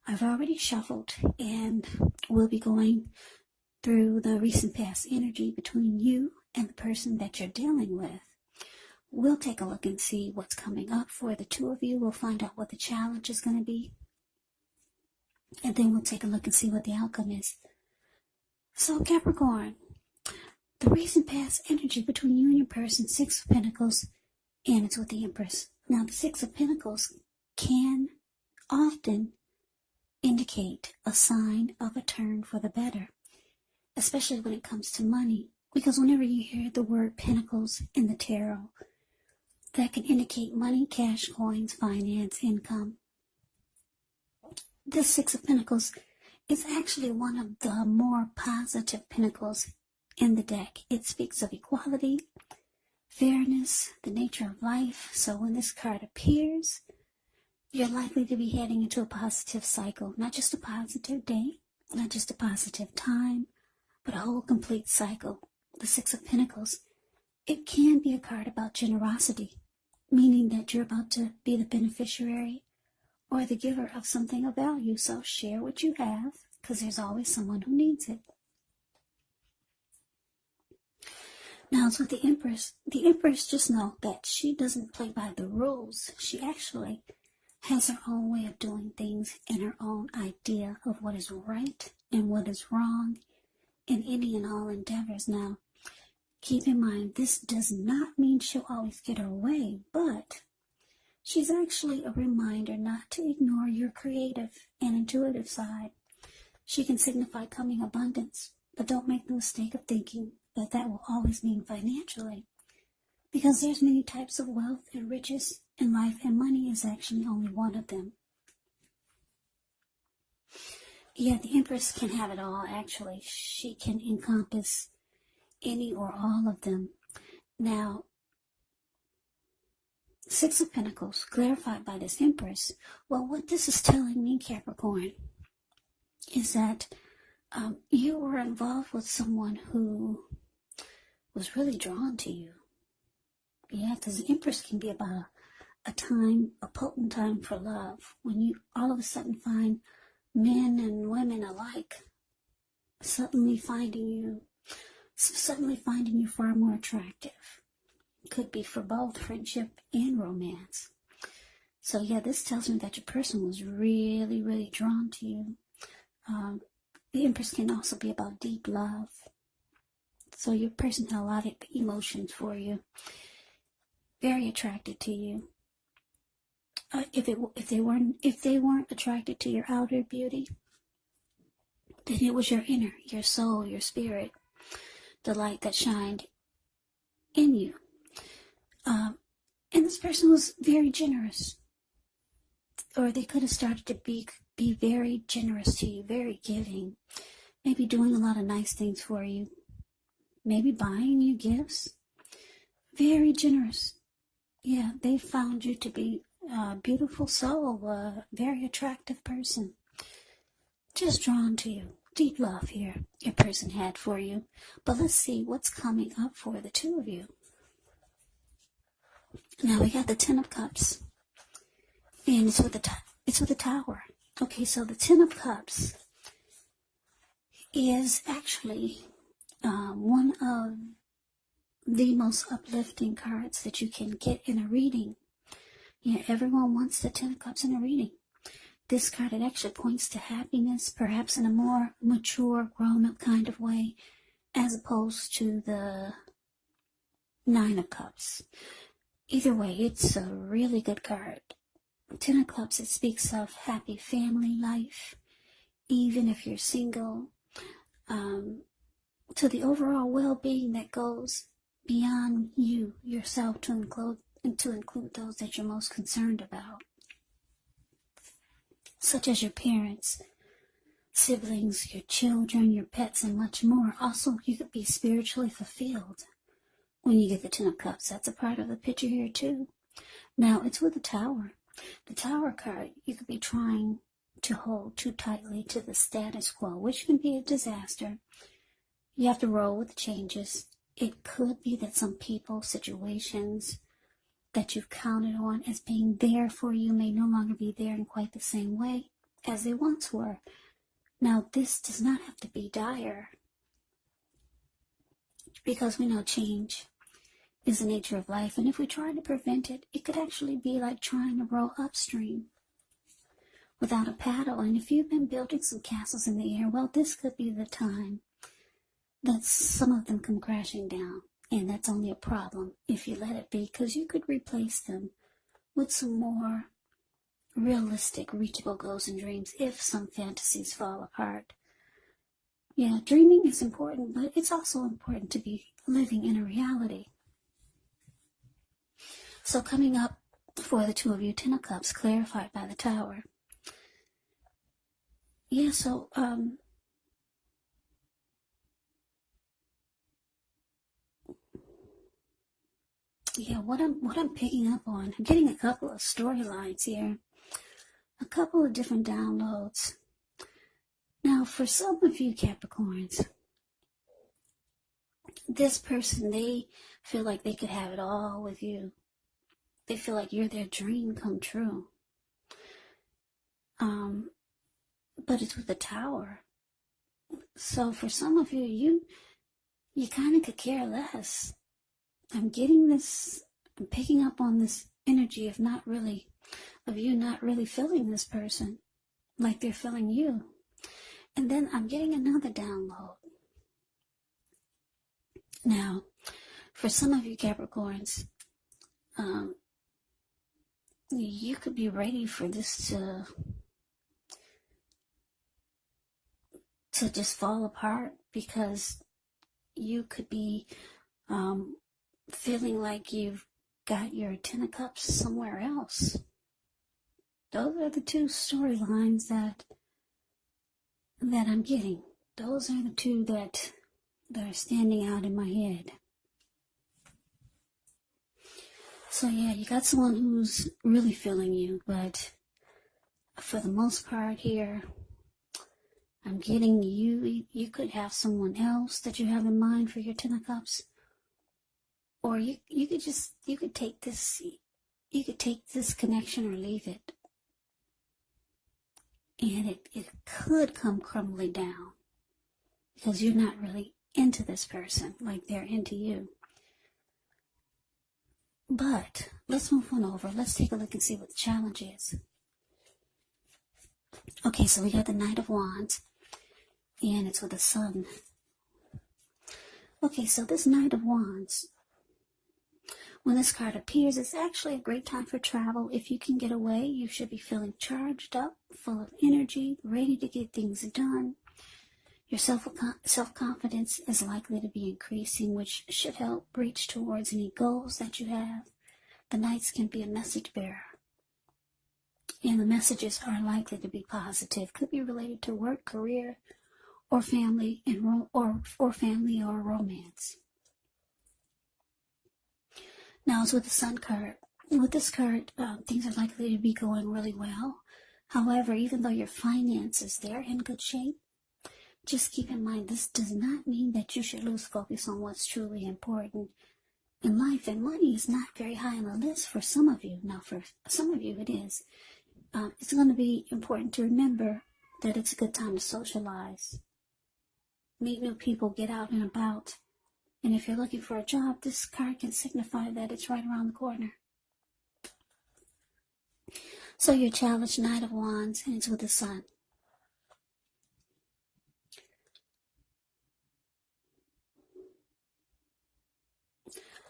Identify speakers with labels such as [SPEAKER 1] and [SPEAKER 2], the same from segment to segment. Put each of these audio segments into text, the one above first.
[SPEAKER 1] I've already shuffled, and we'll be going through the recent past energy between you and the person that you're dealing with. We'll take a look and see what's coming up for the two of you. We'll find out what the challenge is going to be, and then we'll take a look and see what the outcome is. So Capricorn, the recent past energy between you and your person, Six of Pentacles, and it's with the Empress. Now, the Six of Pentacles can often indicate a sign of a turn for the better, especially when it comes to money, because whenever you hear the word Pentacles in the tarot, that can indicate money, cash, coins, finance, income. This Six of Pentacles is actually one of the more positive pentacles in the deck. It speaks of equality, fairness, the nature of life. So when this card appears, you're likely to be heading into a positive cycle, not just a positive day, not just a positive time, but a whole complete cycle. The Six of Pentacles, it can be a card about generosity, meaning that you're about to be the beneficiary or the giver of something of value. So share what you have, because there's always someone who needs it. Now it's with the Empress. The Empress, just know that she doesn't play by the rules. She actually has her own way of doing things and her own idea of what is right and what is wrong in any and all endeavors. Now, keep in mind, this does not mean she'll always get her way, but she's actually a reminder not to ignore your creative and intuitive side. She can signify coming abundance, but don't make the mistake of thinking that that will always mean financially, because there's many types of wealth and riches in life, and money is actually only one of them. Yeah, the Empress can have it all, actually. She can encompass any or all of them. Now, Six of Pentacles, clarified by this Empress. Well, what this is telling me, Capricorn, is that you were involved with someone who was really drawn to you. Yeah, because the Empress can be about a time, a potent time for love, when you all of a sudden find men and women alike suddenly finding you far more attractive. Could be for both friendship and romance. So yeah, this tells me that your person was really, really drawn to you. The Empress can also be about deep love. So your person had a lot of emotions for you. Very attracted to you. If they weren't attracted to your outer beauty, then it was your inner, your soul, your spirit, the light that shined in you. And this person was very generous, or they could have started to be very generous to you, very giving, maybe doing a lot of nice things for you, maybe buying you gifts. Very generous. Yeah, they found you to be a beautiful soul, a very attractive person, just drawn to you. Deep love here your person had for you. But let's see what's coming up for the two of you. Now we got the Ten of Cups, and it's with the Tower. Okay, so the Ten of Cups is actually one of the most uplifting cards that you can get in a reading. Yeah, everyone wants the Ten of Cups in a reading. This card, it actually points to happiness, perhaps in a more mature, grown-up kind of way, as opposed to the Nine of Cups. Either way, it's a really good card. Ten of Cups, it speaks of happy family life, even if you're single, to the overall well-being that goes beyond you, yourself, to include those that you're most concerned about, such as your parents, siblings, your children, your pets, and much more. Also, you could be spiritually fulfilled when you get the Ten of Cups. That's a part of the picture here too. Now, it's with the Tower. The Tower card, you could be trying to hold too tightly to the status quo, which can be a disaster. You have to roll with the changes. It could be that some people, situations that you've counted on as being there for you may no longer be there in quite the same way as they once were. Now, this does not have to be dire, because we know change is the nature of life, and if we try to prevent it, it could actually be like trying to row upstream without a paddle. And if you've been building some castles in the air, well, this could be the time that some of them come crashing down. And that's only a problem if you let it be, because you could replace them with some more realistic, reachable goals and dreams if some fantasies fall apart. Yeah, dreaming is important, but it's also important to be living in a reality. So coming up for the two of you, Ten of Cups, clarified by the Tower. Yeah, so, yeah, what I'm picking up on, I'm getting a couple of storylines here, a couple of different downloads. Now, for some of you Capricorns, this person, they feel like they could have it all with you. They feel like you're their dream come true. But it's with the Tower. So for some of you, you kind of could care less. I'm getting this, I'm picking up on this energy of you not really feeling this person like they're feeling you. And then I'm getting another download. Now, for some of you Capricorns, you could be ready for this to just fall apart, because you could be feeling like you've got your Ten of Cups somewhere else. Those are the two storylines that I'm getting. Those are the two that are standing out in my head. So yeah, you got someone who's really feeling you, but for the most part here, I'm getting you could have someone else that you have in mind for your Ten of Cups. Or you could take this connection or leave it. And it could come crumbling down, because you're not really into this person like they're into you. But let's move on over. Let's take a look and see what the challenge is. Okay, so we got the Knight of Wands, and it's with the Sun. Okay, so this Knight of Wands, when this card appears, it's actually a great time for travel. If you can get away, you should be feeling charged up, full of energy, ready to get things done. Your self-confidence is likely to be increasing, which should help reach towards any goals that you have. The Knights can be a message bearer, and the messages are likely to be positive. Could be related to work, career, or family, or family or romance. Now it's with the Sun card. With this card, things are likely to be going really well. However, even though your finances, they're in good shape, just keep in mind, this does not mean that you should lose focus on what's truly important in life. And money is not very high on the list for some of you. Now, for some of you, it is. It's going to be important to remember that it's a good time to socialize, meet new people, get out and about. And if you're looking for a job, this card can signify that it's right around the corner. So your challenge, Knight of Wands, and it's with the Sun.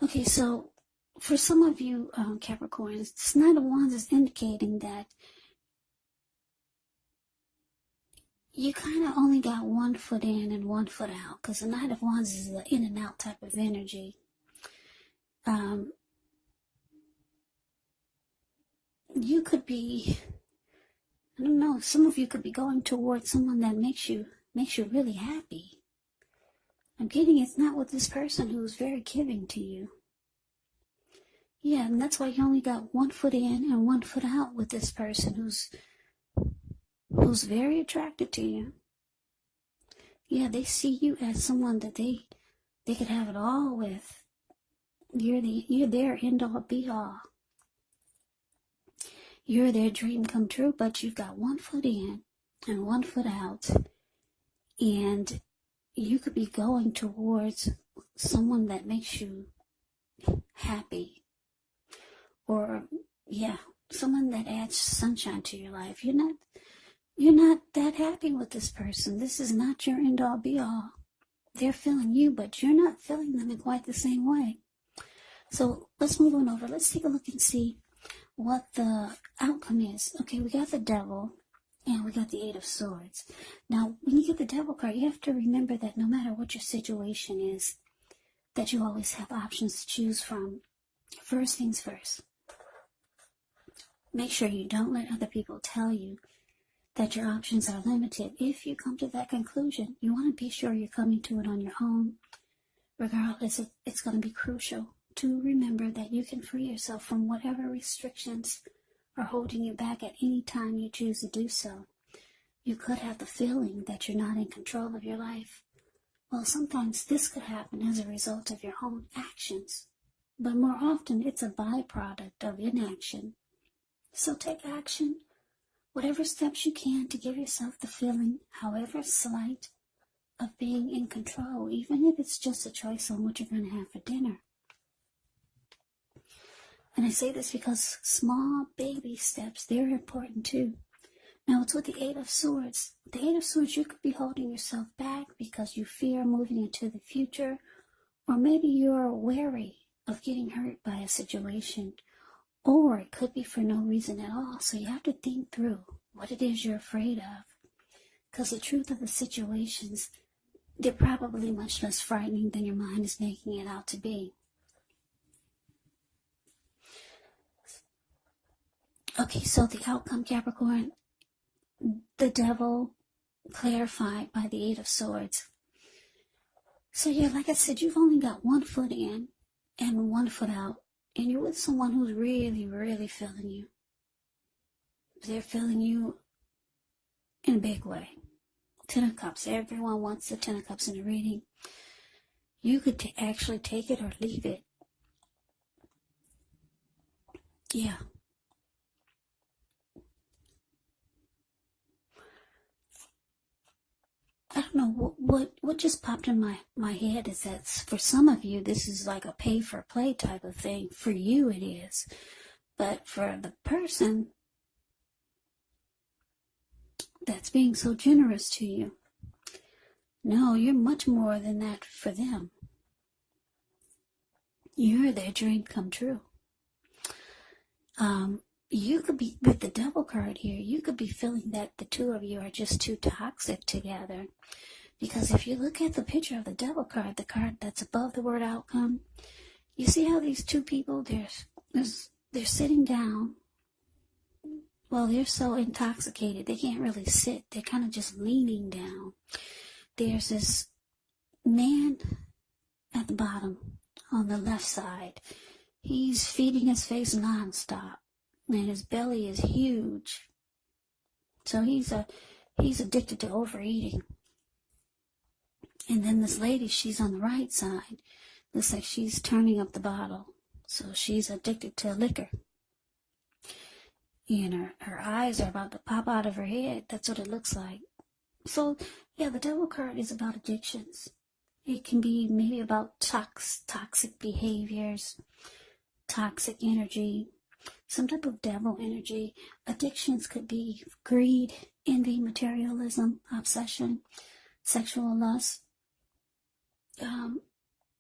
[SPEAKER 1] Okay, so for some of you Capricorns, this Knight of Wands is indicating that you kind of only got one foot in and one foot out, because the Knight of Wands is the in and out type of energy. You could be, I don't know, some of you could be going towards someone that makes you really happy. I'm getting it's not with this person who's very giving to you. Yeah, and that's why you only got one foot in and one foot out with this person who's very attracted to you. Yeah, they see you as someone that they could have it all with. You're their end all be all. You're their dream come true, but you've got one foot in and one foot out. And you could be going towards someone that makes you happy. Or, yeah, someone that adds sunshine to your life. You're not that happy with this person. This is not your end-all be-all. They're feeling you, but you're not feeling them in quite the same way. So let's move on over. Let's take a look and see what the outcome is. Okay, we got the Devil, and we got the Eight of Swords. Now, when you get the Devil card, you have to remember that no matter what your situation is, that you always have options to choose from. First things first. Make sure you don't let other people tell you that your options are limited. If you come to that conclusion, you want to be sure you're coming to it on your own. Regardless, it's going to be crucial to remember that you can free yourself from whatever restrictions are holding you back at any time you choose to do so. You could have the feeling that you're not in control of your life. Well, sometimes this could happen as a result of your own actions, but more often it's a byproduct of inaction. So take action, whatever steps you can to give yourself the feeling, however slight, of being in control, even if it's just a choice on what you're going to have for dinner. And I say this because small baby steps, they're important too. Now it's with the Eight of Swords. The Eight of Swords, you could be holding yourself back because you fear moving into the future, or maybe you're wary of getting hurt by a situation, or it could be for no reason at all. So you have to think through what it is you're afraid of, because the truth of the situations, they're probably much less frightening than your mind is making it out to be. Okay, so the outcome, Capricorn, the Devil clarified by the Eight of Swords. So yeah, like I said, you've only got one foot in and one foot out, and you're with someone who's really, really feeling you. They're feeling you in a big way. Ten of Cups. Everyone wants the Ten of Cups in a reading. You could actually take it or leave it. Yeah. I don't know, what just popped in my head is that for some of you, this is like a pay-for-play type of thing. For you, it is. But for the person that's being so generous to you, no, you're much more than that for them. You're their dream come true. You could be, with the Devil card here, you could be feeling that the two of you are just too toxic together. Because if you look at the picture of the Devil card, the card that's above the word outcome, you see how these two people, they're sitting down. Well, they're so intoxicated, they can't really sit. They're kind of just leaning down. There's this man at the bottom on the left side. He's feeding his face nonstop, and his belly is huge. So he's addicted to overeating. And then this lady, she's on the right side. Looks like she's turning up the bottle. So she's addicted to liquor. And her eyes are about to pop out of her head. That's what it looks like. So, yeah, the Devil card is about addictions. It can be maybe about toxic behaviors, toxic energy, some type of devil energy. Addictions could be greed, envy, materialism, obsession, sexual lust.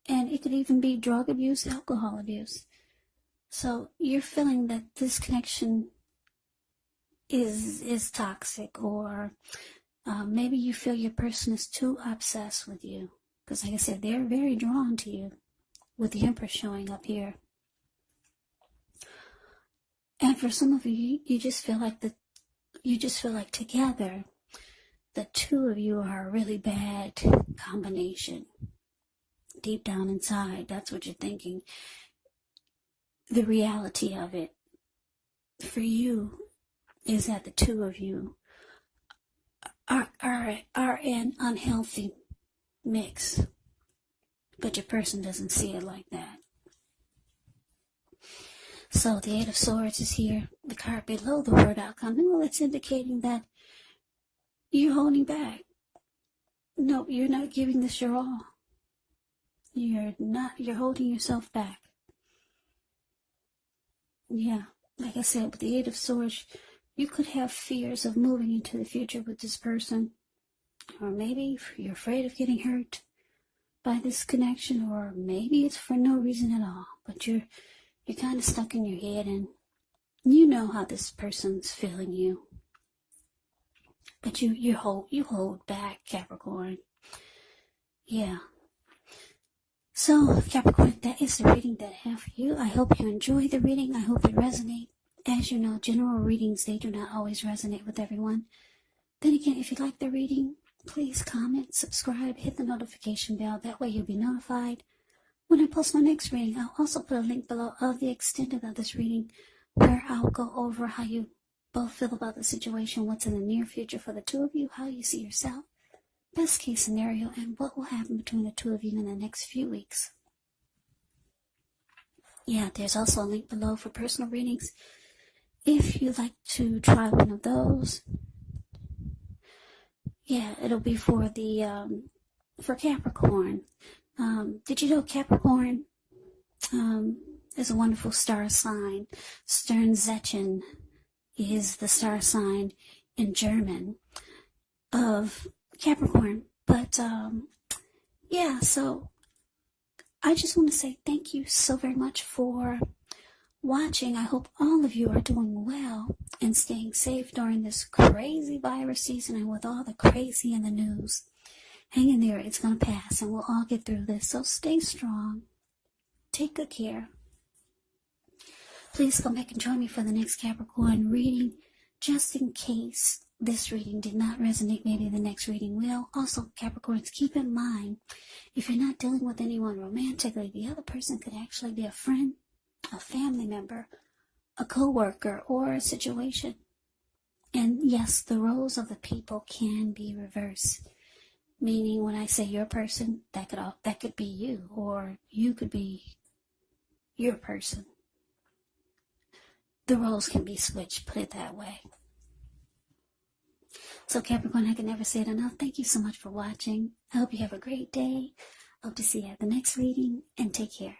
[SPEAKER 1] And it could even be drug abuse, alcohol abuse. So you're feeling that this connection is toxic, or maybe you feel your person is too obsessed with you. Because like I said, they're very drawn to you with the Empress showing up here. And for some of you, you just feel like together, the two of you are a really bad combination. Deep down inside, that's what you're thinking. The reality of it for you is that the two of you are an unhealthy mix, but your person doesn't see it like that. So the Eight of Swords is here. The card below the word outcome. Well, it's indicating that you're holding back. No, you're not giving this your all. You're holding yourself back. Yeah, like I said, with the Eight of Swords, you could have fears of moving into the future with this person. Or maybe you're afraid of getting hurt by this connection, or maybe it's for no reason at all. But you're kind of stuck in your head, and you know how this person's feeling you. But you hold back, Capricorn. Yeah. So, Capricorn, that is the reading that I have for you. I hope you enjoy the reading. I hope it resonates. As you know, general readings, they do not always resonate with everyone. Then again, if you like the reading, please comment, subscribe, hit the notification bell. That way you'll be notified when I post my next reading. I'll also put a link below of the extended of this reading where I'll go over how you both feel about the situation, what's in the near future for the two of you, how you see yourself, best case scenario, and what will happen between the two of you in the next few weeks. Yeah, there's also a link below for personal readings if you'd like to try one of those. Yeah, it'll be for the for Capricorn. Did you know Capricorn is a wonderful star sign? Sternzeichen is the star sign in German of Capricorn. But yeah, so I just want to say thank you so very much for watching. I hope all of you are doing well and staying safe during this crazy virus season and with all the crazy in the news. Hang in there, it's going to pass and we'll all get through this. So stay strong. Take good care. Please come back and join me for the next Capricorn reading, just in case this reading did not resonate, maybe the next reading will. Also, Capricorns, keep in mind, if you're not dealing with anyone romantically, the other person could actually be a friend, a family member, a co-worker, or a situation. And yes, the roles of the people can be reversed. Meaning, when I say your person, that could be you, or you could be your person. The roles can be switched, put it that way. So Capricorn, I can never say it enough. Thank you so much for watching. I hope you have a great day. Hope to see you at the next reading, and take care.